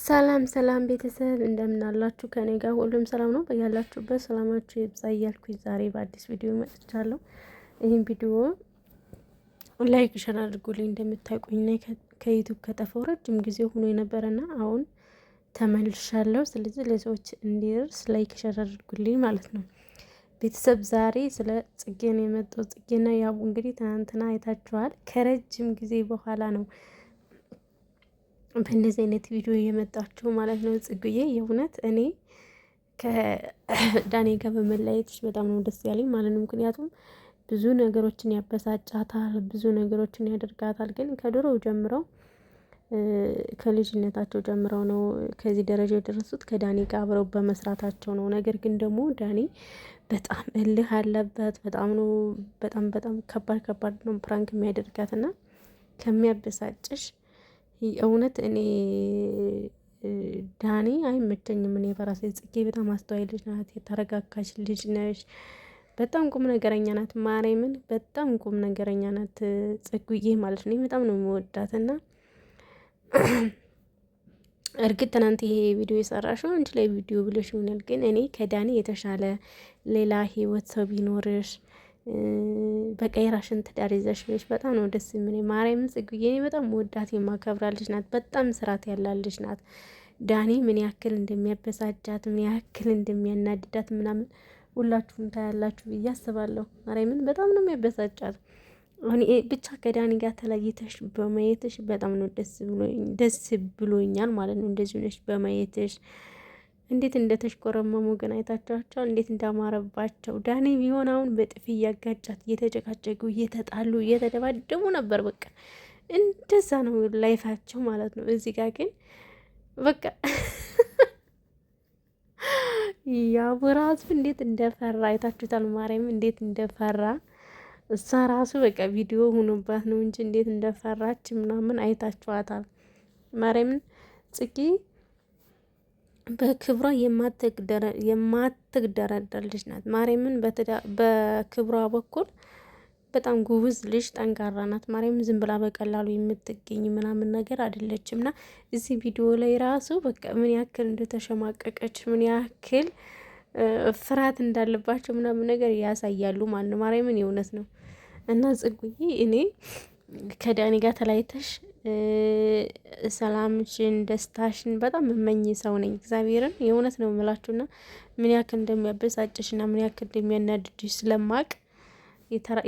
ሰላም ሰላም ቤተሰብ እንደምን አላችሁ? ከኔ ጋር ሁሉም ሰላም ነው። በያላችሁበት ሰላማችሁ ይብዛ እያልኩኝ ዛሬ በአዲስ ቪዲዮ መጥቻለሁ። ይህን ቪዲዮ ላይክ ሸር አድርጉልኝ። እንደምታውቁኝ ከዩቲዩብ ከጠፋው ረጅም ጊዜ ሆኖ የነበረና አሁን ተመልሻለሁ። ስለዚህ ለሰዎች እንዲደርስ ላይክ ሸር አድርጉልኝ ማለት ነው። ቤተሰብ ዛሬ ስለ ጽጌ ነው የመጣው። ጽጌና ያቡ እንግዲህ ትናንትና አይታችኋል። ከረጅም ጊዜ በኋላ ነው በእንደዚህ አይነት ቪዲዮ እየመጣችሁ ማለት ነው። ጽጉዬ የእውነት እኔ ከዳኔ ጋር በመለያየትሽ በጣም ነው ደስ ያለኝ ማለት ነው። ምክንያቱም ብዙ ነገሮችን ያበሳጫታል፣ ብዙ ነገሮችን ያደርጋታል። ግን ከድሮው ጀምረው ከልጅነታቸው ጀምረው ነው ከዚህ ደረጃ የደረሱት ከዳኒ ጋር አብረው በመስራታቸው ነው። ነገር ግን ደግሞ ዳኒ በጣም እልህ አለበት። በጣም ነው በጣም ከባድ ነው ፕራንክ የሚያደርጋት እና ከሚያበሳጭሽ እውነት እኔ ዳኒ አይመቸኝም። እኔ በራሴ ጽጌ በጣም አስተዋይ ልጅ ናት፣ የተረጋጋች ልጅ ነሽ፣ በጣም ቁም ነገረኛ ናት። ማርያምን በጣም ቁም ነገረኛ ናት ጽጉዬ ማለት ነው። በጣም ነው የምወዳት እና እርግጥ ትናንት ይሄ ቪዲዮ የሰራሽው አንቺ ላይ ቪዲዮ ብለሽ ይሆናል። ግን እኔ ከዳኒ የተሻለ ሌላ ህይወት ሰው ቢኖርሽ በቃ የራሽን ትዳር ይዘሽ ብለሽ በጣም ነው ደስ የሚለኝ። ማርያምን ጽጉዬ እኔ በጣም ወዳት የማከብራ ልጅ ናት። በጣም ስርዓት ያላት ልጅ ናት። ዳኒ ምን ያክል እንደሚያበሳጫት ምን ያክል እንደሚያናድዳት ምናምን ሁላችሁም ታያላችሁ ብዬ አስባለሁ። ማርያምን በጣም ነው የሚያበሳጫት። አሁን ብቻ ከዳኒ ጋር ተለይተሽ በማየትሽ በጣም ነው ደስ ብሎኛል ማለት ነው። እንደዚህ ሆነሽ በማየትሽ እንዴት እንደተሽኮረመሙ ግን አይታችኋቸው እንዴት እንዳማረባቸው። ዳኒ ቢሆን አሁን በጥፊ እያጋጫት እየተጨቃጨቁ እየተጣሉ እየተደባደቡ ነበር። በቃ እንደዛ ነው ላይፋቸው ማለት ነው። እዚህ ጋር ግን በቃ ያው ራሱ እንዴት እንደፈራ አይታችሁታል። ማርያም እንዴት እንደፈራ እሷ ራሱ በቃ ቪዲዮ ሆኖባት ነው እንጂ እንዴት እንደፈራች ምናምን አይታችኋታል። ማርያምን ጽጌ በክብሯ የማትግደረደር ልጅ ናት። ማርያምን በክብሯ በኩል በጣም ጉብዝ ልጅ ጠንካራ ናት። ማርያምን ዝም ብላ በቀላሉ የምትገኝ ምናምን ነገር አይደለችም። እና እዚህ ቪዲዮ ላይ ራሱ በቃ ምን ያክል እንደተሸማቀቀች ምን ያክል ፍርሃት እንዳለባቸው ምናምን ነገር ያሳያሉ ማለት ነው። ማርያምን የእውነት ነው። እና ጽጉዬ እኔ ከዳኒ ጋር ተለያይተሽ ሰላምሽን ደስታሽን በጣም የምመኝ ሰው ነኝ። እግዚአብሔርን የእውነት ነው የምላችሁና ምን ያክል እንደሚያበሳጭሽና ምን ያክል እንደሚያናድድሽ ስለማቅ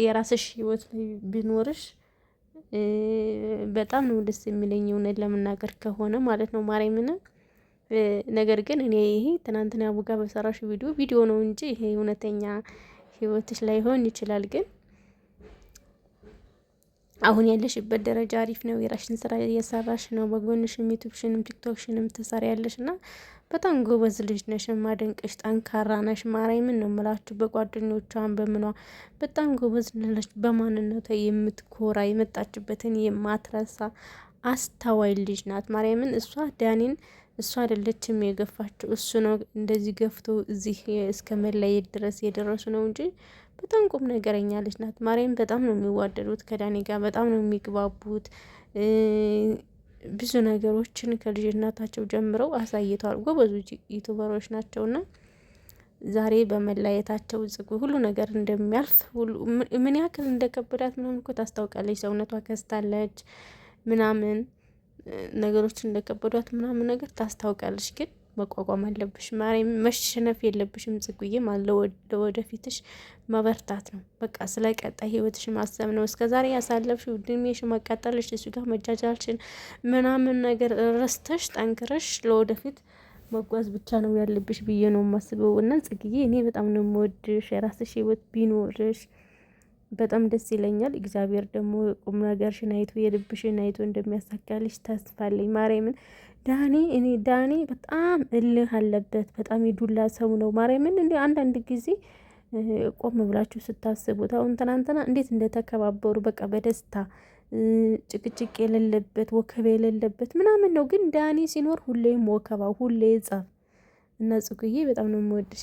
የራስሽ ህይወት ላይ ቢኖርሽ በጣም ነው ደስ የሚለኝ እውነት ለመናገር ከሆነ ማለት ነው። ማርያምን ነገር ግን እኔ ይሄ ትናንትና አቡጋ በሰራሽ ቪዲዮ ነው እንጂ ይሄ እውነተኛ ህይወትሽ ላይሆን ይችላል። ግን አሁን ያለሽበት ደረጃ አሪፍ ነው። የራሽን ስራ እየሰራሽ ነው። በጎንሽም ዩቲዩብሽንም ቲክቶክሽንም ትሰሪያለሽ እና በጣም ጎበዝ ልጅ ነሽ። ማደንቅሽ ጠንካራ ነሽ። ማርያምን ነው የምላችሁ። በጓደኞቿን በምኗ በጣም ጎበዝ ነሽ። በማንነቷ የምትኮራ የመጣችበትን የማትረሳ አስተዋይ ልጅ ናት። ማርያምን እሷ ዳኒን እሷ አይደለችም የገፋችው፣ እሱ ነው እንደዚህ ገፍቶ እዚህ እስከ መለየት ድረስ የደረሱ ነው እንጂ በጣም ቁም ነገረኛ ልጅ ናት። ማርያም በጣም ነው የሚዋደዱት ከዳኒ ጋር በጣም ነው የሚግባቡት። ብዙ ነገሮችን ከልጅነታቸው ጀምረው አሳይተዋል። ጎበዞች ዩቱበሮች ናቸውና ዛሬ በመለያየታቸው ጽጉ ሁሉ ነገር እንደሚያልፍ ምን ያክል እንደከበዳት ምናምን እኮ ታስታውቃለች። ሰውነቷ ከስታለች ምናምን ነገሮች እንደከበዷት ምናምን ነገር ታስታውቃለች። ግን መቋቋም አለብሽ ማርያም፣ መሸነፍ የለብሽም ጽጉዬ ማለት ለወደፊትሽ መበርታት ነው። በቃ ስለ ቀጣይ ህይወትሽ ማሰብ ነው። እስከዛሬ ያሳለፍሽው እድሜሽ መቃጠልሽ እሱ ጋር መጃጃልሽን ምናምን ነገር ረስተሽ ጠንክረሽ ለወደፊት መጓዝ ብቻ ነው ያለብሽ ብዬ ነው የማስበው። እና ጽግዬ እኔ በጣም ነው የምወድሽ። የራስሽ ህይወት ቢኖርሽ በጣም ደስ ይለኛል። እግዚአብሔር ደግሞ ቁም ነገርሽን አይቶ የልብሽን አይቶ እንደሚያሳካልሽ ተስፋ አለኝ። ማርያምን ዳኒ በጣም እልህ አለበት። በጣም የዱላ ሰው ነው። ማርያምን እንደ አንዳንድ ጊዜ ቆም ብላችሁ ስታስቡት አሁን ትናንትና እንዴት እንደተከባበሩ በቃ በደስታ ጭቅጭቅ የሌለበት ወከባ የሌለበት ምናምን ነው። ግን ዳኒ ሲኖር ሁሌም ወከባ ሁሌ ጸብ እና ጽጉዬ በጣም ነው የምወድሽ።